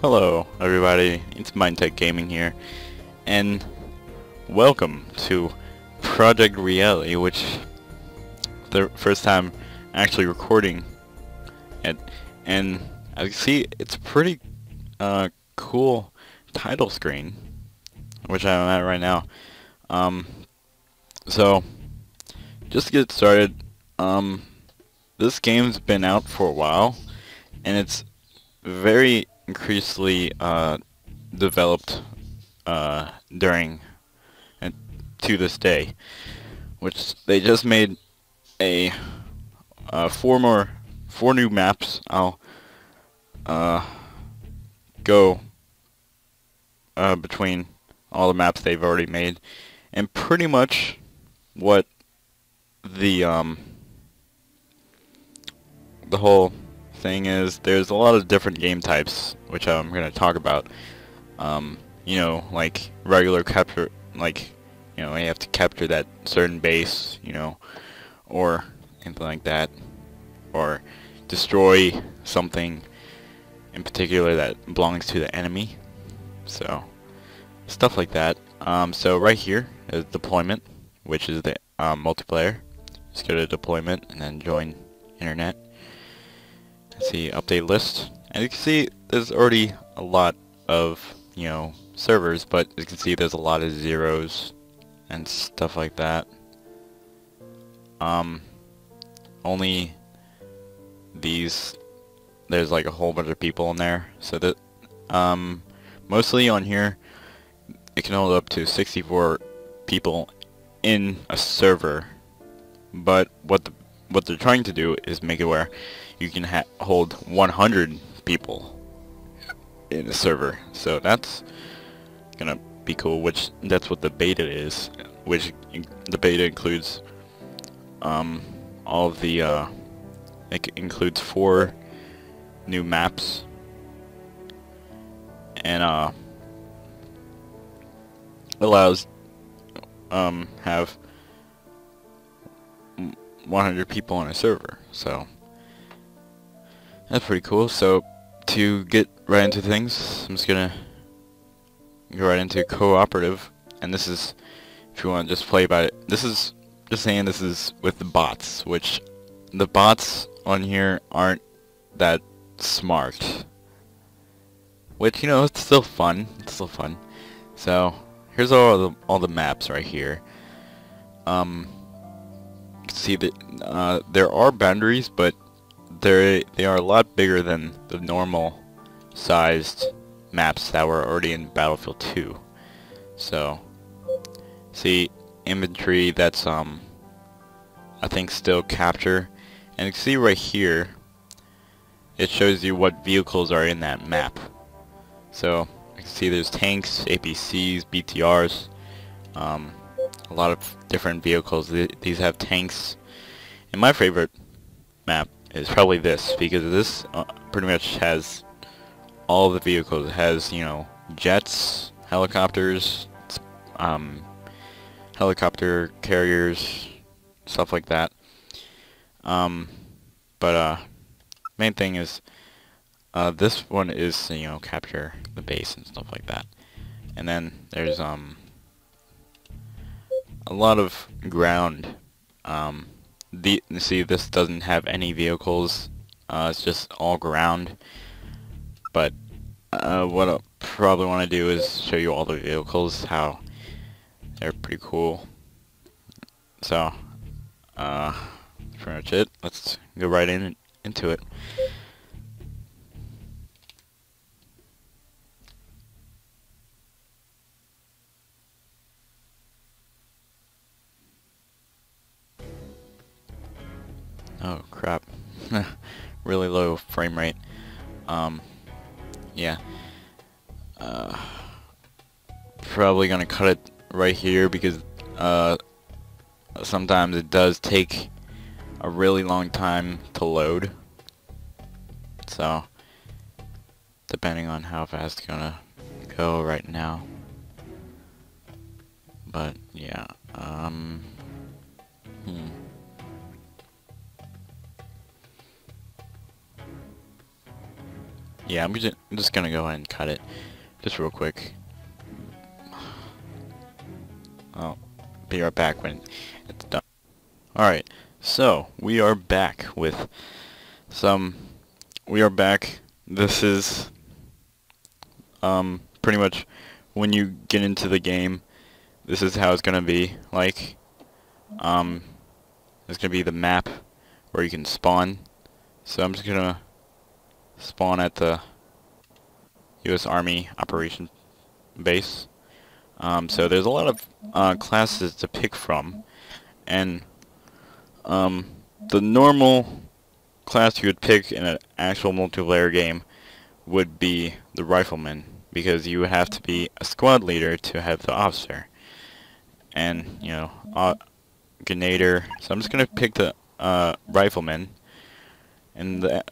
Hello everybody, it's Mindtech Gaming here, and welcome to Project Reality, which the first time actually recording it, and as you see, it's a pretty cool title screen, which I'm at right now. So just to get started, this game's been out for a while, and it's very increasingly developed during and to this day, which they just made a four new maps. I'll go between all the maps they've already made, and pretty much what the whole thing is, there's a lot of different game types which I'm going to talk about. You know, like regular capture, like, you know, you have to capture that certain base, you know, or anything like that, or destroy something in particular that belongs to the enemy. So stuff like that. So right here is deployment, which is the multiplayer. Just go to deployment and then join internet. See update list, and you can see there's already a lot of, you know, servers, but you can see there's a lot of zeros and stuff like that. Only these, there's like a whole bunch of people in there, so that mostly on here it can hold up to 64 people in a server, but what they're trying to do is make it where you can hold 100 people in a server. So that's gonna be cool, which that's what the beta is, which the beta includes all of the it includes 4 new maps, and allows have 100 people on a server. So that's pretty cool. So to get right into things, I'm just gonna go right into cooperative, and this is if you want to just play by it. This is just saying this is with the bots, which the bots on here aren't that smart. Which, you know, it's still fun. It's still fun. So here's all the maps right here. See that there are boundaries, but they are a lot bigger than the normal sized maps that were already in Battlefield 2. So see inventory, that's I think still capture, and you can see right here it shows you what vehicles are in that map. So you can see there's tanks, APCs, BTRs, a lot of different vehicles. These have tanks, and my favorite map is probably this, because this pretty much has all the vehicles. It has, you know, jets, helicopters, helicopter carriers, stuff like that. But main thing is this one is, you know, capture the base and stuff like that. And then there's a lot of ground. See, this doesn't have any vehicles. It's just all ground. But what I probably want to do is show you all the vehicles, how they're pretty cool. So that's pretty much it. Let's go right into it. Oh crap. Really low frame rate. Yeah. Probably gonna cut it right here, because sometimes it does take a really long time to load. So depending on how fast it's gonna go right now. But yeah, Yeah, I'm I'm just gonna go ahead and cut it, just real quick. I'll be right back when it's done. Alright, so we are back with This is pretty much when you get into the game, this is how it's gonna be like. It's gonna be the map where you can spawn. So I'm just gonna spawn at the US Army operation base. So there's a lot of classes to pick from, and the normal class you would pick in an actual multiplayer game would be the Rifleman, because you would have to be a squad leader to have the officer, and you know, Grenadier. So I'm just gonna pick the Rifleman, and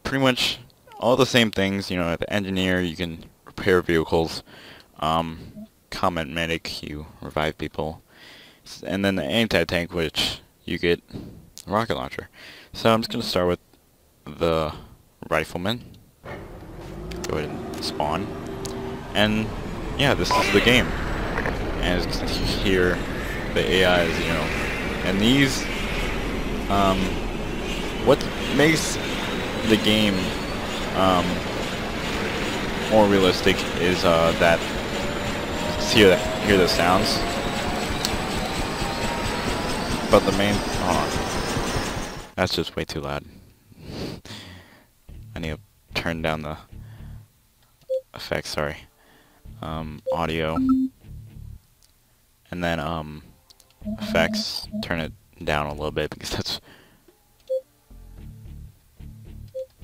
pretty much all the same things. You know, the engineer, you can repair vehicles. Combat medic, you revive people, and then the anti-tank, which you get a rocket launcher. So I'm just gonna start with the Rifleman. Go ahead and spawn, and yeah, this is the game. And as you hear, the AI is, you know, and these, what makes the game more realistic is that hear the sounds, but the main, that's just way too loud. I need to turn down the effects, sorry. Audio, and then effects, turn it down a little bit, because that's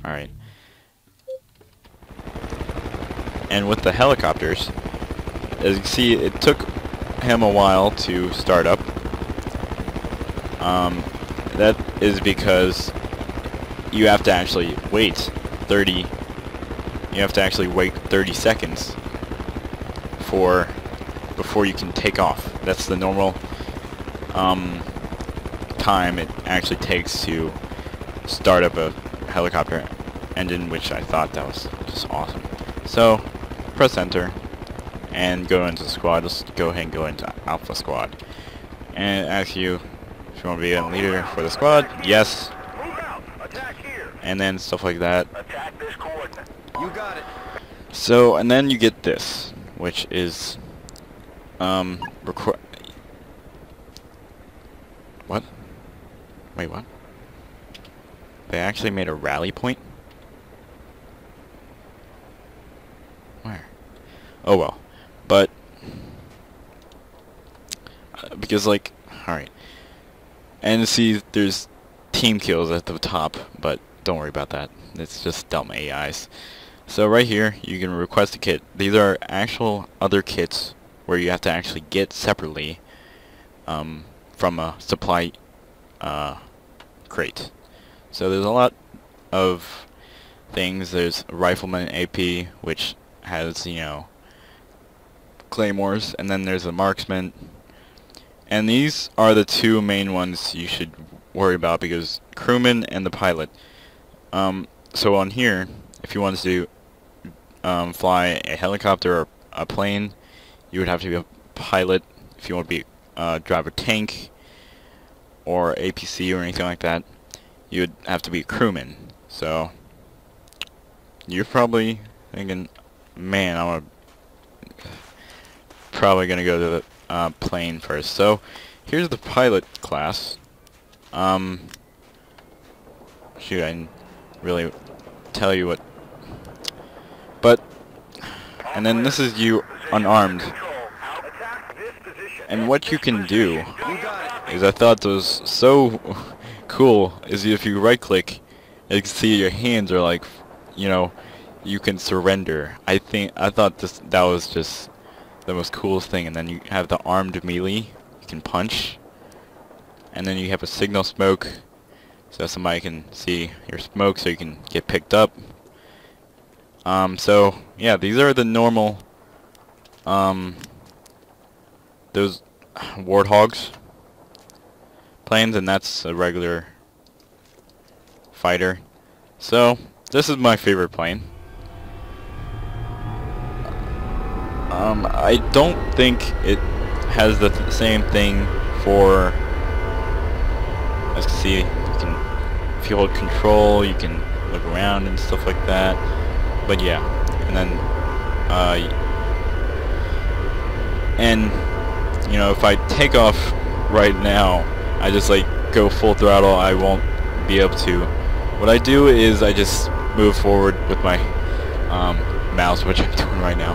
alright. And with the helicopters, as you can see, it took him a while to start up. That is because you have to actually wait 30 seconds before you can take off. That's the normal time it actually takes to start up a helicopter engine, which I thought that was just awesome. So press enter and go into squad. Let's go ahead and go into Alpha Squad, and it asks you if you want to be a leader for the squad. Yes. And then stuff like that. You got it. So, and then you get this, which is what? Wait, what? They actually made a rally point? Where? Oh well. But because, like, alright. And see, there's team kills at the top, but don't worry about that. It's just dumb AIs. So right here, you can request a kit. These are actual other kits where you have to actually get separately from a supply crate. So there's a lot of things. There's Rifleman AP, which has, you know, claymores, and then there's a marksman. And these are the two main ones you should worry about, because crewman and the pilot. So on here, if you want to fly a helicopter or a plane, you would have to be a pilot. If you want to be drive a tank or APC or anything like that, you would have to be a crewman. So you're probably thinking, man, I'm probably gonna go to the plane first. So here's the pilot class. Shoot, I didn't really tell you what, but, and then this is you unarmed, and what you can do is, I thought this was so cool, is if you right click, you can see your hands are like, you know, you can surrender. I thought that was just the most coolest thing. And then you have the armed melee, you can punch, and then you have a signal smoke, so somebody can see your smoke so you can get picked up. So yeah, these are the normal those warthogs planes, and that's a regular fighter. So this is my favorite plane. I don't think it has the same thing for, as you can see, you can, if you hold control, you can look around and stuff like that. But yeah, and then, you know, if I take off right now, I just like go full throttle, I won't be able to. What I do is I just move forward with my mouse, which I'm doing right now.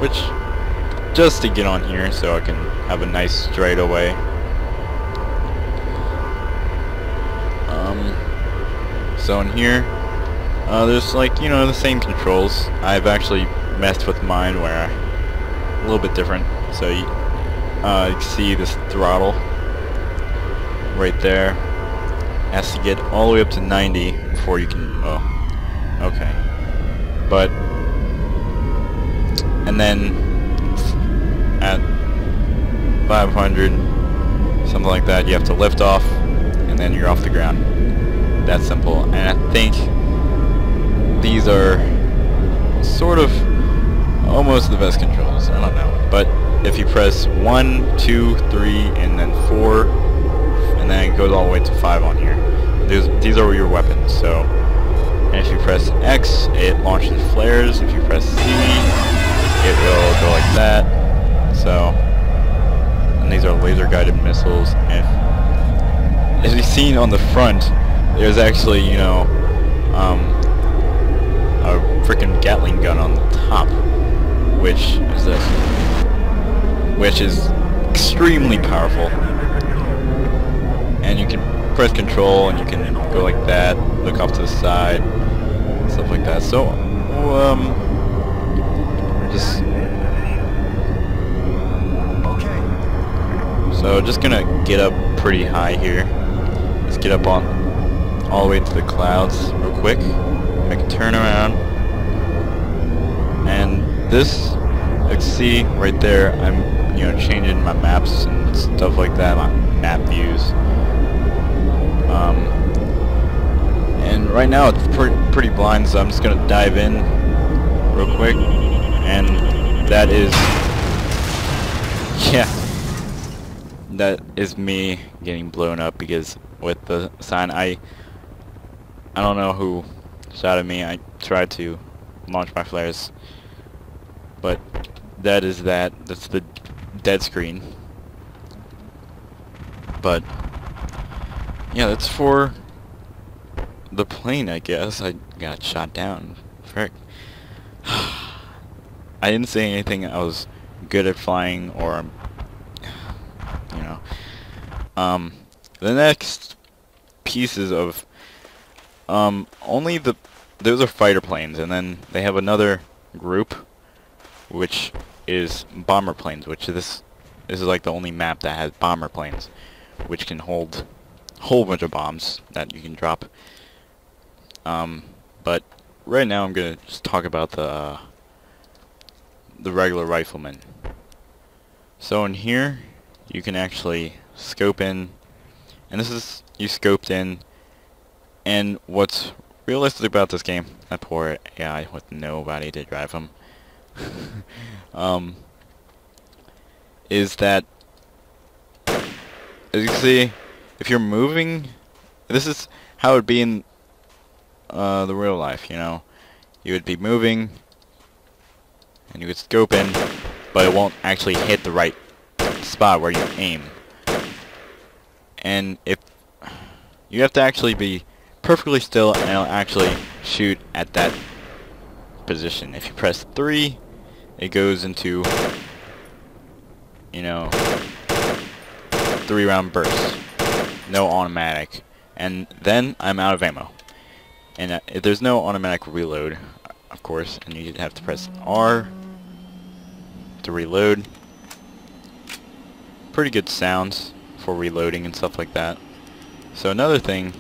Which just to get on here so I can have a nice straightaway. So in here, there's like, you know, the same controls. I've actually messed with mine where a little bit different. So you can see this throttle right there has to get all the way up to 90 before you can. Oh, okay. But and then at 500, something like that, you have to lift off, and then you're off the ground. That simple. And I think these are sort of almost the best controls. I don't know, but if you press 1, 2, 3, and then 4, and then it goes all the way to 5 on here. These are your weapons. So, and if you press X, it launches flares. If you press C, it will go like that. So, and these are laser guided missiles. And as you've seen on the front, there's actually, you know, a freaking Gatling gun on the top, which is extremely powerful. And you can press control and you can go like that, look off to the side, stuff like that. So, just gonna get up pretty high here. Let's get up on all the way to the clouds real quick. I can turn around, and this, you can see right there, I'm, you know, changing my maps and stuff like that, my map views. And right now it's pretty blind, so I'm just gonna dive in real quick, and that is, yeah, that is me getting blown up because with the sign, I don't know who shot at me. I tried to launch my flares, but that's the dead screen. But yeah, that's for the plane, I guess. I got shot down. Frick. I didn't say anything I was good at flying, or, you know. The next pieces of, those are fighter planes, and then they have another group, which is bomber planes, which this is like the only map that has bomber planes, which can hold a whole bunch of bombs that you can drop. But right now I'm gonna just talk about the regular Rifleman. So in here, you can actually scope in, and this is, you scoped in, and what's realistic about this game, that poor AI with nobody to drive him, is that, as you can see, if you're moving, this is how it would be in the real life, you know. You would be moving, and you would scope in, but it won't actually hit the right spot where you aim. And if you have to actually be perfectly still, and it'll actually shoot at that position. If you press 3, it goes into, you know, 3-round burst, no automatic, and then I'm out of ammo. And if there's no automatic reload, of course, and you have to press R to reload. Pretty good sounds for reloading and stuff like that. So another thing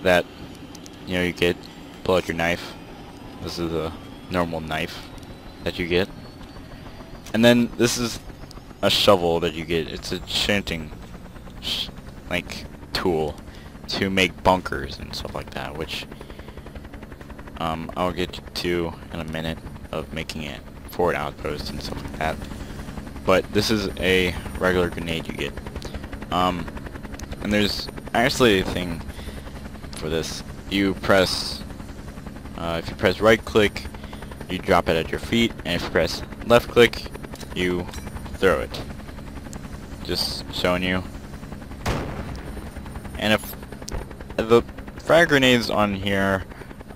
that, you know, you get, pull out your knife. This is a normal knife that you get. And then this is a shovel that you get. It's a chanting tool to make bunkers and stuff like that, which I'll get to in a minute. of making it forward outpost and stuff like that. But this is a regular grenade you get. And there's actually a thing for this. You press, if you press right click, you drop it at your feet, and if you press left click, you throw it. Just showing you. And if the frag grenades on here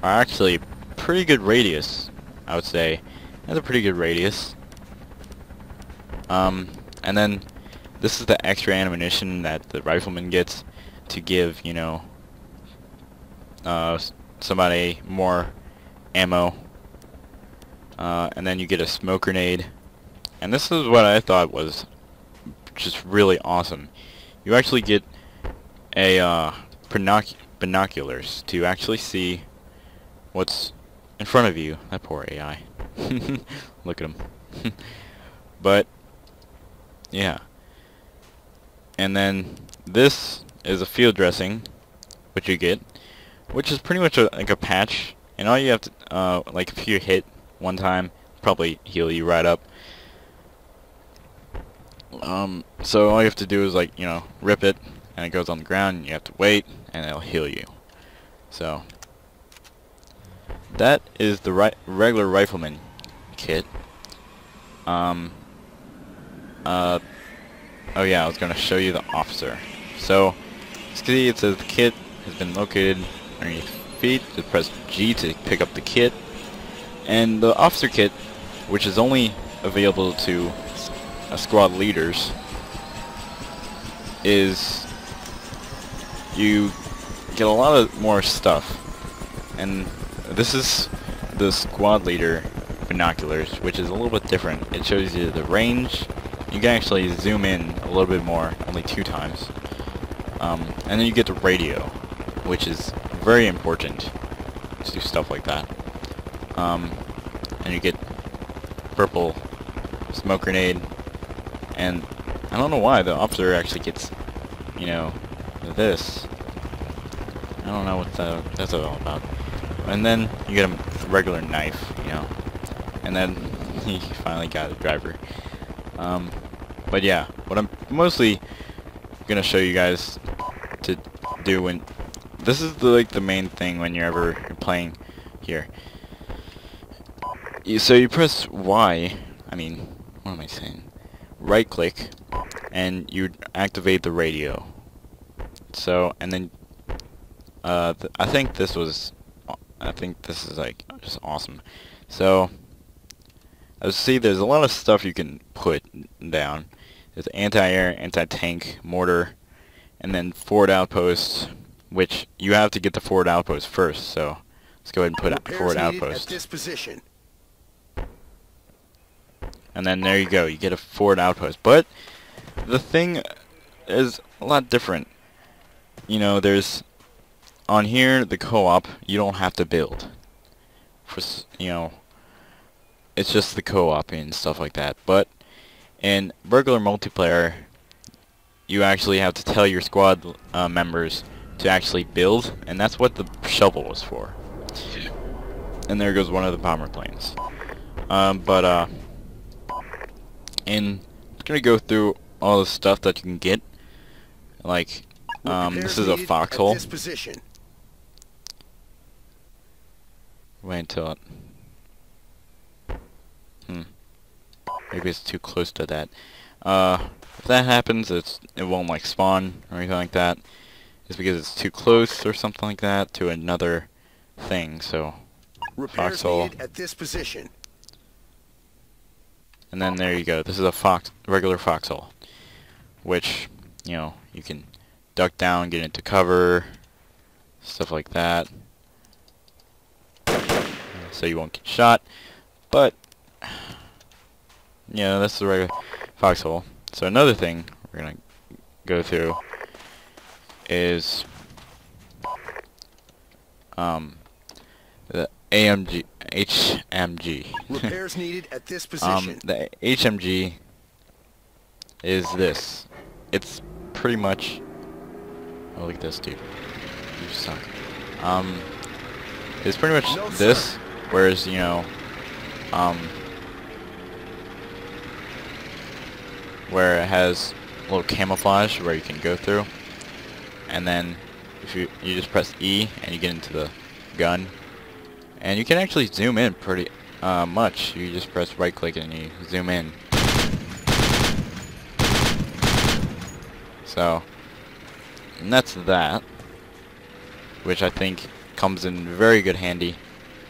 are actually pretty good radius, I would say. That's a pretty good radius. And then this is the extra ammunition that the Rifleman gets to give, you know, somebody more ammo. And then you get a smoke grenade. And this is what I thought was just really awesome. You actually get a binoculars to actually see what's in front of you. That poor AI. Look at him. But yeah. And then this is a field dressing, which you get, which is pretty much like a patch. And all you have to, like if you hit one time, probably heal you right up. So all you have to do is, like, you know, rip it, and it goes on the ground, and you have to wait, and it'll heal you. So that is the regular Rifleman kit. Oh yeah, I was gonna show you the officer. So, see, it says the kit has been located underneath feet. Just press G to pick up the kit. And the officer kit, which is only available to squad leaders, is you get a lot of more stuff. And this is the squad leader binoculars, which is a little bit different. It shows you the range. You can actually zoom in a little bit more, only 2 times. And then you get the radio, which is very important to do stuff like that. And you get purple smoke grenade, and I don't know why the officer actually gets, you know, this. I don't know what that's all about. And then you get a regular knife, you know, and then he finally got a driver. But yeah, what I'm mostly gonna show you guys to do when this is like the main thing when you're playing here. So you press Y. I mean, what am I saying? Right click, and you activate the radio. So, and then I think this is like just awesome. So, as you see, there's a lot of stuff you can put down. There's anti-air, anti-tank, mortar, and then forward outpost, which you have to get the forward outpost first. So let's go ahead and put out forward outpost. At this position. And then there you go, you get a forward outpost. But the thing is a lot different. You know, there's on here the co-op. You don't have to build. For, you know, it's just the co-op and stuff like that. But in regular multiplayer, you actually have to tell your squad members to actually build, and that's what the shovel was for. And there goes one of the bomber planes. And I'm gonna go through all the stuff that you can get. Like, this is a foxhole. Wait until it. Maybe it's too close to that. If that happens, it won't like spawn or anything like that. It's because it's too close or something like that to another thing. So, foxhole. At this position. And then there you go. This is a regular foxhole, which, you know, you can duck down, get into cover, stuff like that, so you won't get shot. But yeah, that's the regular foxhole. So another thing we're gonna go through is the HMG. Repairs needed at this position. The HMG is this. It's pretty much. Oh, look at this, dude. You suck. It's pretty much this. Whereas, you know, where it has a little camouflage where you can go through, and then if you just press E and you get into the gun, and you can actually zoom in pretty much. You just press right click and you zoom in. So, and that's that, which I think comes in very good handy,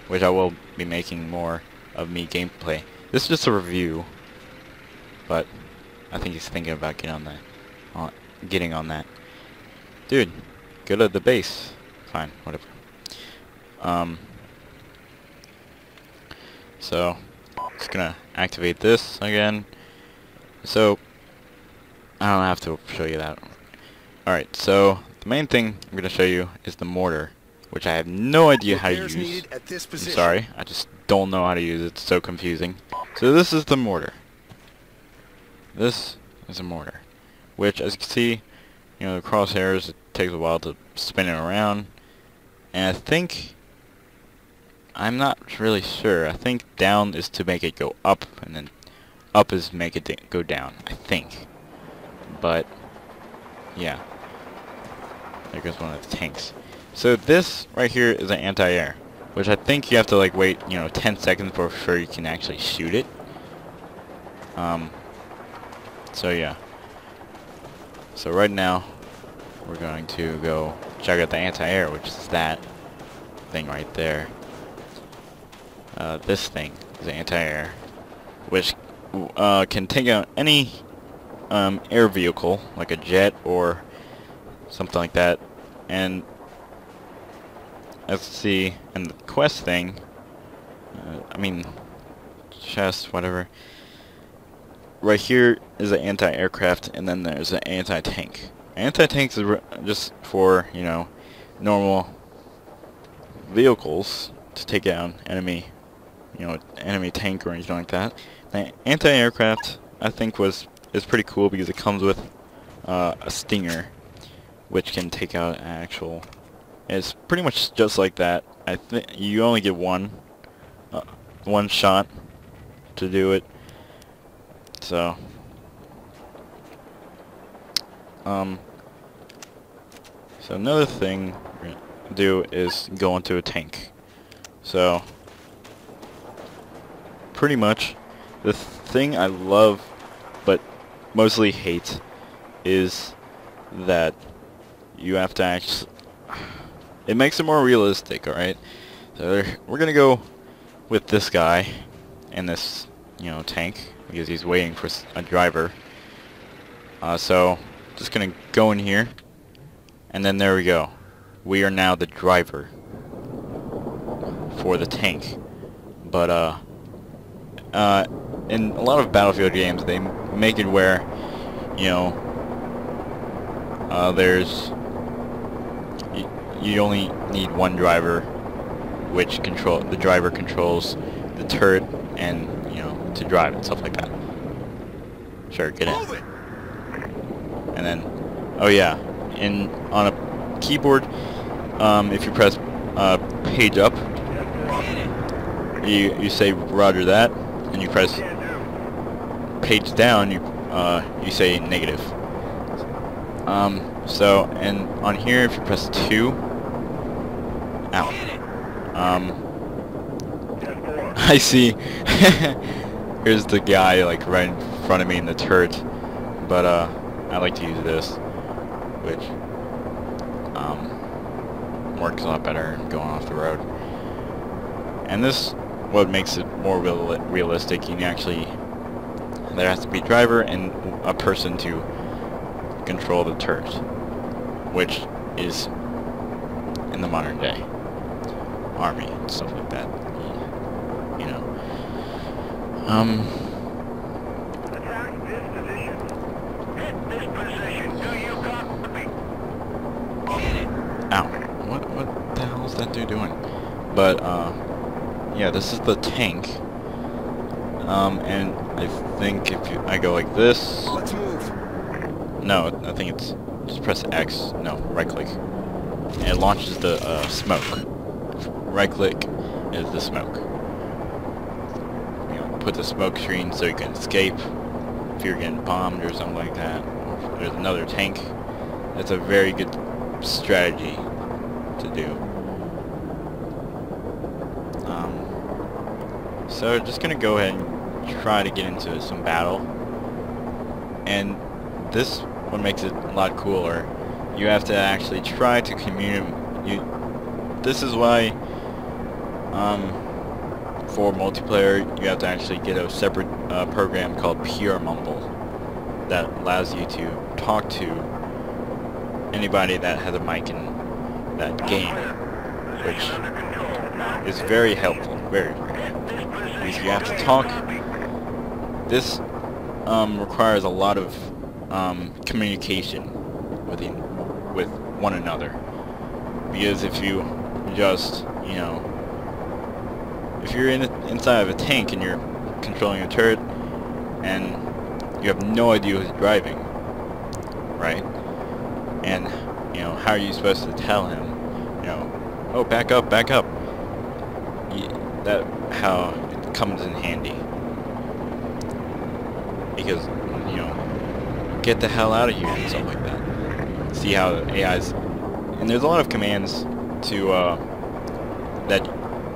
which I will be making more of me gameplay. This is just a review, but I think he's thinking about getting on that. Dude, go to the base. Fine, whatever. So, just gonna activate this again. So, I don't have to show you that. Alright, so the main thing I'm gonna show you is the mortar, which I have no idea how to use. I'm sorry, I just don't know how to use it. It's so confusing. So this is the mortar. This is a mortar, which, as you can see, you know, the crosshairs, it takes a while to spin it around, and I think, I'm not really sure, I think down is to make it go up, and then up is make it go down, I think. But, yeah. There goes one of the tanks. So this right here is an anti-air, which I think you have to like wait, you know, 10 seconds before you can actually shoot it. So yeah. So right now, we're going to go check out the anti-air, which is that thing right there. This thing is anti-air, which can take out any air vehicle, like a jet or something like that. And let's see, and the quest thing, I mean, chest, whatever. Right here is an anti-aircraft, and then there's an anti-tank. Anti-tanks is just for, you know, normal vehicles to take down enemy, you know, enemy tank or anything like that. The anti-aircraft, I think, is pretty cool because it comes with a Stinger, which can take out an actual. It's pretty much just like that. I think you only get one shot to do it. So, so another thing we're gonna do is go into a tank. So, pretty much, the thing I love, but mostly hate, is that you have to actually. It makes it more realistic, alright? So we're gonna go with this guy in this, you know, tank because he's waiting for a driver. So just gonna go in here, and then there we go. We are now the driver for the tank. But in a lot of Battlefield games, they make it where, you know, you only need one driver, which the driver controls the turret and, you know, to drive and stuff like that. Sure, get in. And then, oh yeah, on a keyboard, if you press page up, you say Roger that, and you press page down, you say negative. So, and on here, if you press 2, ow. I see. Here's the guy like right in front of me in the turret, but I like to use this, which works a lot better going off the road. And this, what makes it more realistic. You can actually, there has to be a driver and a person to control the turret, which is in the modern day army and stuff like that, you know. Attack this position. Hit this position. Do you copy? Hit it. Ow. What the hell is that dude doing? But yeah, this is the tank. And I think if I go like this. Let's move. No, I think it's just press X. No, right click. And it launches the smoke. Right click is the smoke. put the smoke screen so you can escape if you're getting bombed or something like that. Or if there's another tank. That's a very good strategy to do. So just gonna go ahead and try to get into some battle. And this what makes it a lot cooler. You have to actually try to communicate. This is why for multiplayer you have to actually get a separate program called PR Mumble that allows you to talk to anybody that has a mic in that game, which is very helpful, very because you have to talk. This requires a lot of communication with one another, because if you just, you know, if you're inside of a tank and you're controlling a turret and you have no idea who's driving, right? And, you know, how are you supposed to tell him, you know, oh, back up, back up? That how it comes in handy. Because, you know, get the hell out of here and stuff like that. See how the AI's... And there's a lot of commands to, that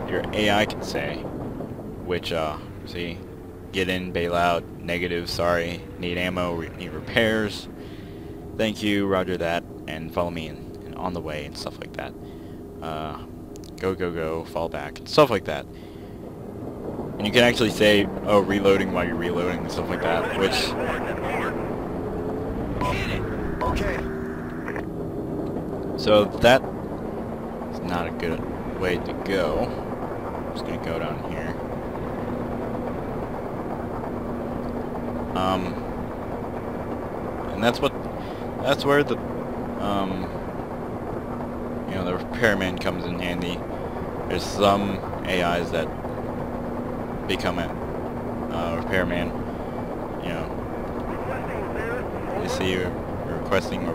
your AI can say, which, see, get in, bail out, negative, sorry, need ammo, need repairs, thank you, roger that, and follow me and on the way and stuff like that. Go, go, go, fall back, and stuff like that. And you can actually say, oh, reloading while you're reloading and stuff like that, which... Okay. So that is not a good way to go. I'm just gonna go down here. And that's where the you know, the repairman comes in handy. There's some AIs that become a repairman. You know, you see you're requesting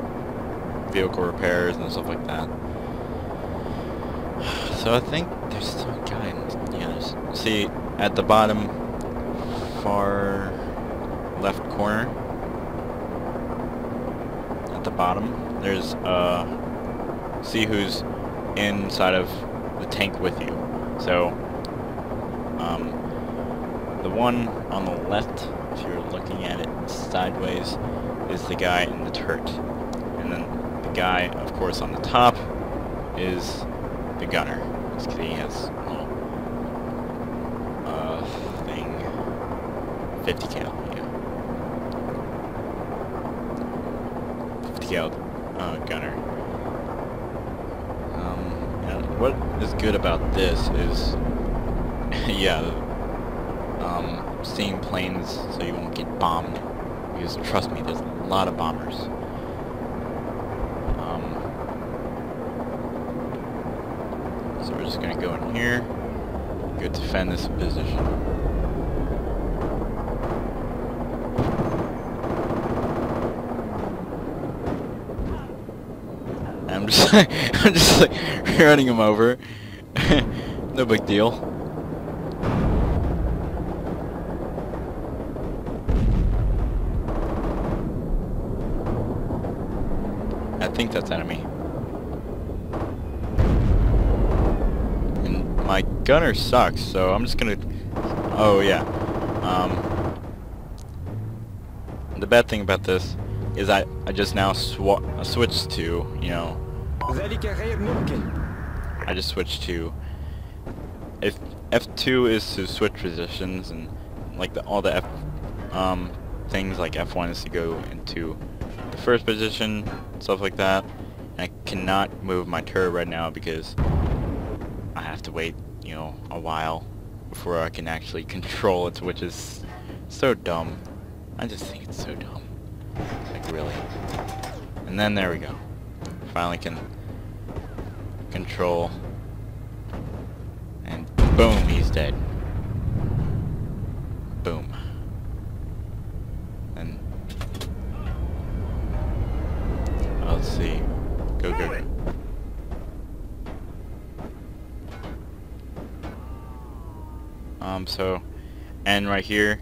vehicle repairs and stuff like that. So I think there's still a guy in, yeah, see at the bottom far left corner, at the bottom there's see who's inside of the tank with you. So the one on the left, if you're looking at it sideways, is the guy in the turret, and then the guy, of course, on the top is the gunner. Because he has a little thing, 50 cal, yeah, 50 cal gunner. And what is good about this is, yeah, seeing planes so you won't get bombed. Because trust me, there's a lot of bombers. So we're just gonna go in here, go defend this position. And I'm just like running him over. No big deal. I think that's enemy. And my gunner sucks, so I'm just gonna... Oh, yeah. The bad thing about this is I just now switched to, you know... I just switched to... If F2 is to switch positions, and like all the things like F1 is to go into the first position, stuff like that. And I cannot move my turret right now because I have to wait, you know, a while before I can actually control it, which is so dumb. I just think it's so dumb. Like, really. And then there we go. Finally can control. And boom, he's dead. Boom. And let's see. Go, go, go. So, and right here.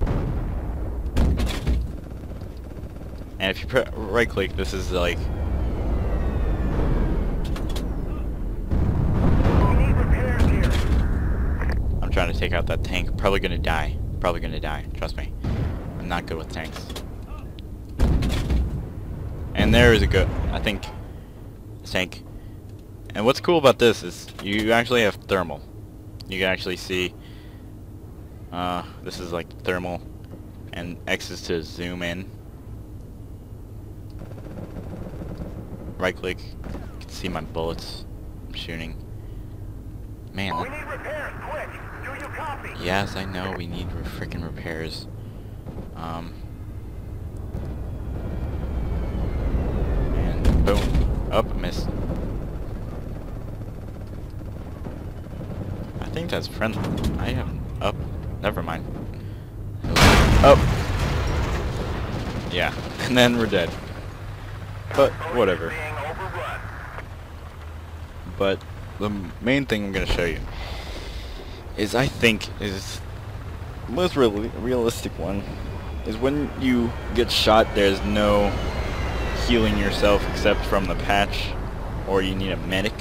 And if you right click, this is like, We need repairs here. I'm trying to take out that tank. Probably gonna die. Probably gonna die. Trust me. I'm not good with tanks. And there is a good, I think, tank. And what's cool about this is you actually have thermal. You can actually see, this is like thermal, and X is to zoom in. Right click, you can see my bullets I'm shooting. Man, We need repairs, quick. Do you copy? yes, I know we need freaking repairs. And boom, up, missed. I think that's friendly. I am up. Never mind. Up. Yeah, and then we're dead. But whatever. Being overrun. But the main thing I'm gonna show you is, I think, is the most realistic one. Is when you get shot, there's no healing yourself except from the patch, or you need a medic,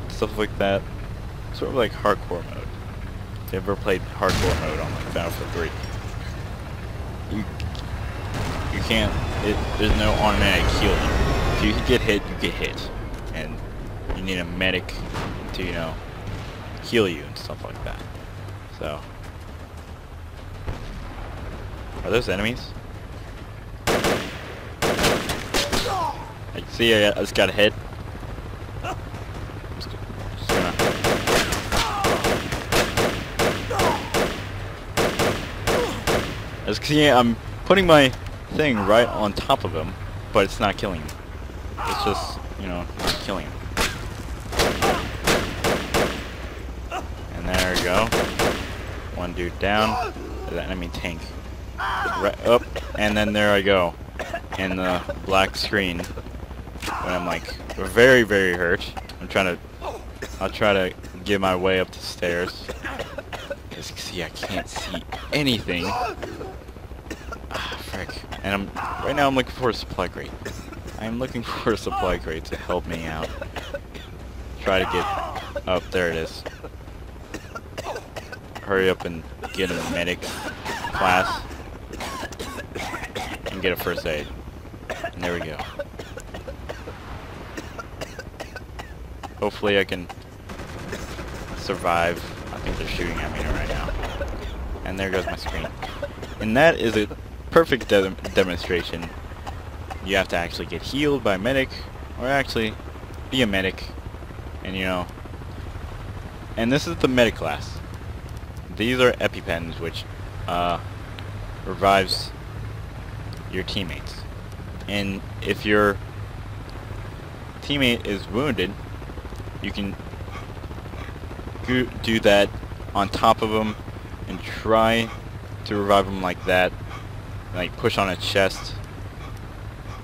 stuff like that. Sort of like hardcore mode. If you ever played hardcore mode on like Battlefield 3, you can't. There's no automatic healing. If you get hit, you get hit, and you need a medic to, you know, heal you and stuff like that. So, are those enemies? I see. I just got hit. Just gonna. As you can see, I'm putting my thing right on top of him, but it's not killing him. It's just, you know, not killing him. And there we go. One dude down. There's an enemy tank. Right up, and then there I go. In the black screen. When I'm like very, very hurt. I'll try to get my way up the stairs. As you can see, I can't see anything. Ah, frick. And right now I'm looking for a supply crate. I'm looking for a supply crate to help me out. Try to get up. There it is. Hurry up and get a medic class and get a first aid. And there we go. Hopefully I can survive. I think they're shooting at me right now. And there goes my screen. And that is a perfect demonstration. You have to actually get healed by a medic, or actually be a medic, and, you know. And this is the medic class. These are EpiPens, which revives your teammates. And if your teammate is wounded, you can do that on top of them and try to revive them like that, like push on a chest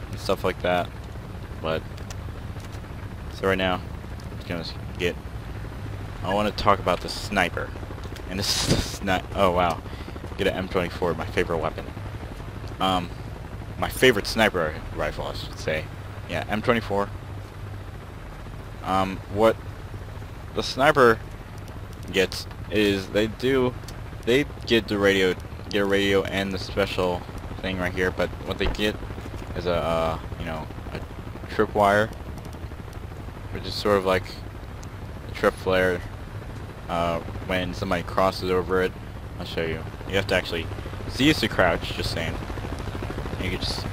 and stuff like that. But so right now, I'm just gonna I want to talk about the sniper, and this is oh wow, get an M24, my favorite weapon. My favorite sniper rifle, I should say. Yeah, M24. What the sniper gets is they get a radio and the special thing right here, but what they get is a you know, a tripwire, which is sort of like a trip flare. When somebody crosses over it, I'll show you. You have to actually Z is to crouch, just saying. You can just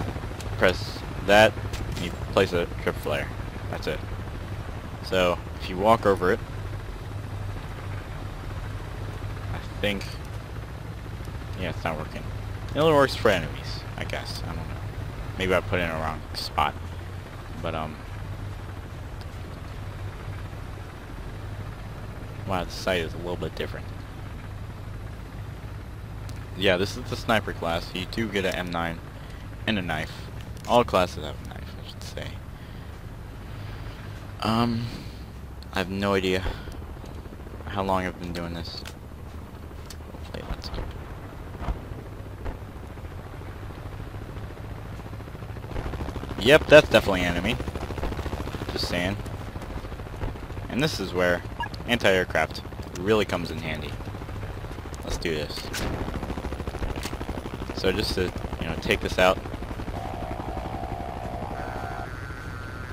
press that and you place a trip flare. That's it. So if you walk over it, I think, yeah, it's not working. It only works for enemies, I guess. I don't know. Maybe I put it in a wrong spot. But wow, the sight is a little bit different. Yeah, this is the sniper class. You do get an M9 and a knife. All classes have a knife, I should say. I have no idea how long I've been doing this. Hopefully that's good. Yep, that's definitely enemy. Just saying. And this is where anti-aircraft really comes in handy. Let's do this. So just to, take this out.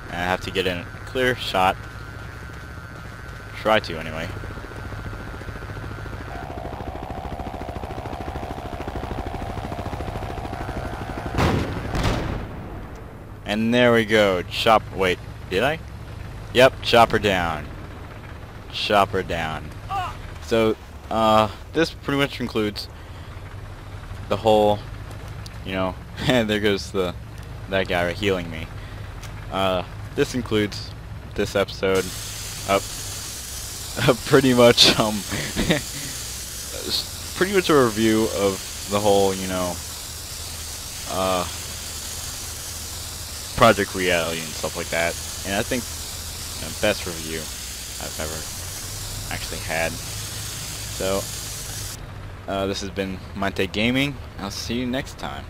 And I have to get in a clear shot. Try to, anyway. And there we go. Wait, did I? Yep, chopper down. Chopper down. So, this pretty much concludes the whole, and there goes that guy healing me. This includes this episode of pretty much, pretty much a review of the whole, Project Reality and stuff like that. And I think best review I've ever actually had. So, this has been Monte Gaming. I'll see you next time.